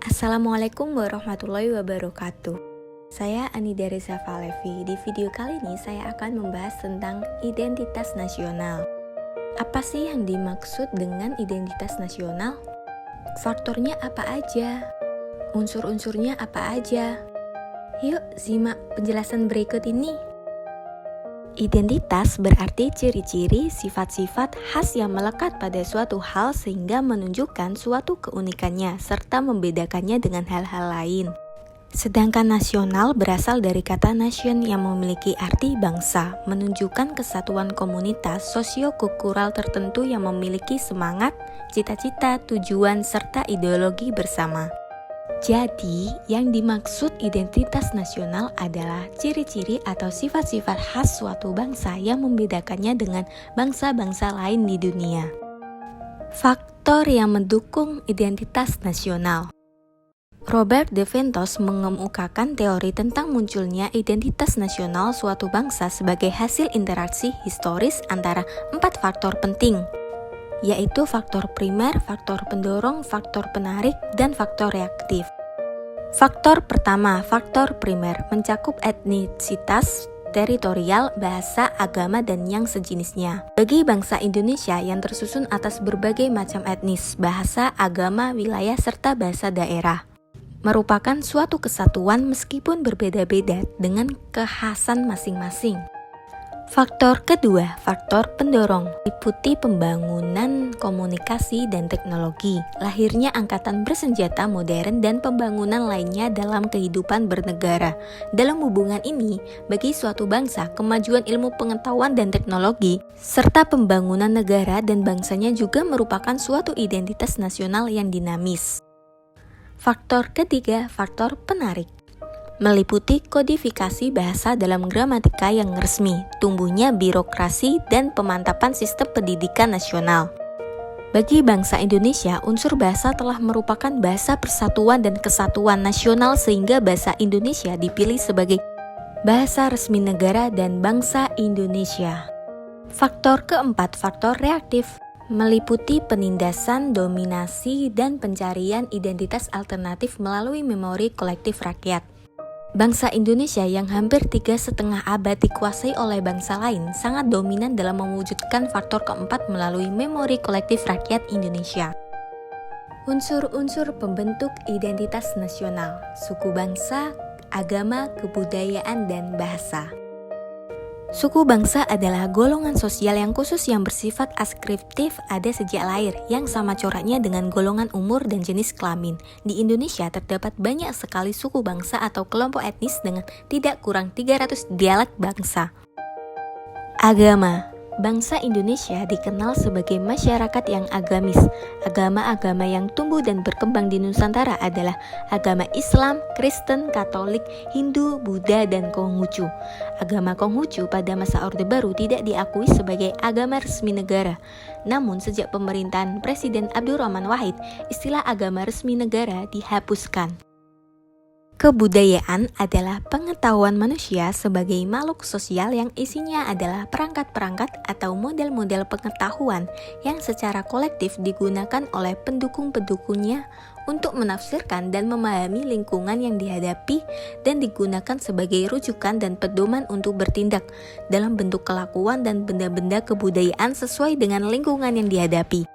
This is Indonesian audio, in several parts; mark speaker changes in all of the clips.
Speaker 1: Assalamualaikum warahmatullahi wabarakatuh. Saya Anida Reza Falevi. Di video kali ini saya akan membahas tentang identitas nasional. Apa sih yang dimaksud dengan identitas nasional? Faktornya apa aja? Unsur-unsurnya apa aja? Yuk simak penjelasan berikut ini. Identitas berarti ciri-ciri, sifat-sifat khas yang melekat pada suatu hal sehingga menunjukkan suatu keunikannya serta membedakannya dengan hal-hal lain. Sedangkan nasional berasal dari kata nation yang memiliki arti bangsa, menunjukkan kesatuan komunitas sosio-kultural tertentu yang memiliki semangat, cita-cita, tujuan, serta ideologi bersama. Jadi, yang dimaksud identitas nasional adalah ciri-ciri atau sifat-sifat khas suatu bangsa yang membedakannya dengan bangsa-bangsa lain di dunia. Faktor yang mendukung identitas nasional. Robert de Ventos mengemukakan teori tentang munculnya identitas nasional suatu bangsa sebagai hasil interaksi historis antara 4 faktor penting, yaitu faktor primer, faktor pendorong, faktor penarik, dan faktor reaktif. Faktor pertama, faktor primer, mencakup etnisitas, teritorial, bahasa, agama, dan yang sejenisnya. Bagi bangsa Indonesia yang tersusun atas berbagai macam etnis, bahasa, agama, wilayah, serta bahasa daerah, merupakan suatu kesatuan meskipun berbeda-beda dengan kekhasan masing-masing. Faktor kedua, faktor pendorong, meliputi pembangunan komunikasi dan teknologi, lahirnya angkatan bersenjata modern dan pembangunan lainnya dalam kehidupan bernegara. Dalam hubungan ini, bagi suatu bangsa, kemajuan ilmu pengetahuan dan teknologi, serta pembangunan negara dan bangsanya juga merupakan suatu identitas nasional yang dinamis. Faktor ketiga, faktor penarik, meliputi kodifikasi bahasa dalam gramatika yang resmi, tumbuhnya birokrasi, dan pemantapan sistem pendidikan nasional. Bagi bangsa Indonesia, unsur bahasa telah merupakan bahasa persatuan dan kesatuan nasional sehingga bahasa Indonesia dipilih sebagai bahasa resmi negara dan bangsa Indonesia. Faktor keempat, faktor reaktif, meliputi penindasan, dominasi, dan pencarian identitas alternatif melalui memori kolektif rakyat. Bangsa Indonesia yang hampir 3,5 abad dikuasai oleh bangsa lain sangat dominan dalam mewujudkan faktor keempat melalui memori kolektif rakyat Indonesia. Unsur-unsur pembentuk identitas nasional, suku bangsa, agama, kebudayaan, dan bahasa. Suku bangsa adalah golongan sosial yang khusus yang bersifat askriptif ada sejak lahir, yang sama coraknya dengan golongan umur dan jenis kelamin. Di Indonesia terdapat banyak sekali suku bangsa atau kelompok etnis dengan tidak kurang 300 dialek bangsa. Agama. Bangsa Indonesia dikenal sebagai masyarakat yang agamis. Agama-agama yang tumbuh dan berkembang di Nusantara adalah agama Islam, Kristen, Katolik, Hindu, Buddha, dan Konghucu. Agama Konghucu pada masa Orde Baru tidak diakui sebagai agama resmi negara. Namun sejak pemerintahan Presiden Abdurrahman Wahid, istilah agama resmi negara dihapuskan. Kebudayaan adalah pengetahuan manusia sebagai makhluk sosial yang isinya adalah perangkat-perangkat atau model-model pengetahuan yang secara kolektif digunakan oleh pendukung-pendukungnya untuk menafsirkan dan memahami lingkungan yang dihadapi dan digunakan sebagai rujukan dan pedoman untuk bertindak dalam bentuk kelakuan dan benda-benda kebudayaan sesuai dengan lingkungan yang dihadapi.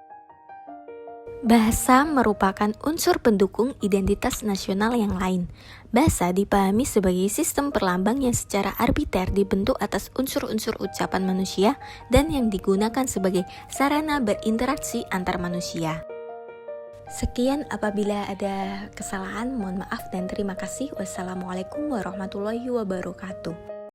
Speaker 1: Bahasa merupakan unsur pendukung identitas nasional yang lain. Bahasa dipahami sebagai sistem perlambang yang secara arbiter dibentuk atas unsur-unsur ucapan manusia dan yang digunakan sebagai sarana berinteraksi antar manusia. Sekian, apabila ada kesalahan mohon maaf dan terima kasih. Wassalamualaikum warahmatullahi wabarakatuh.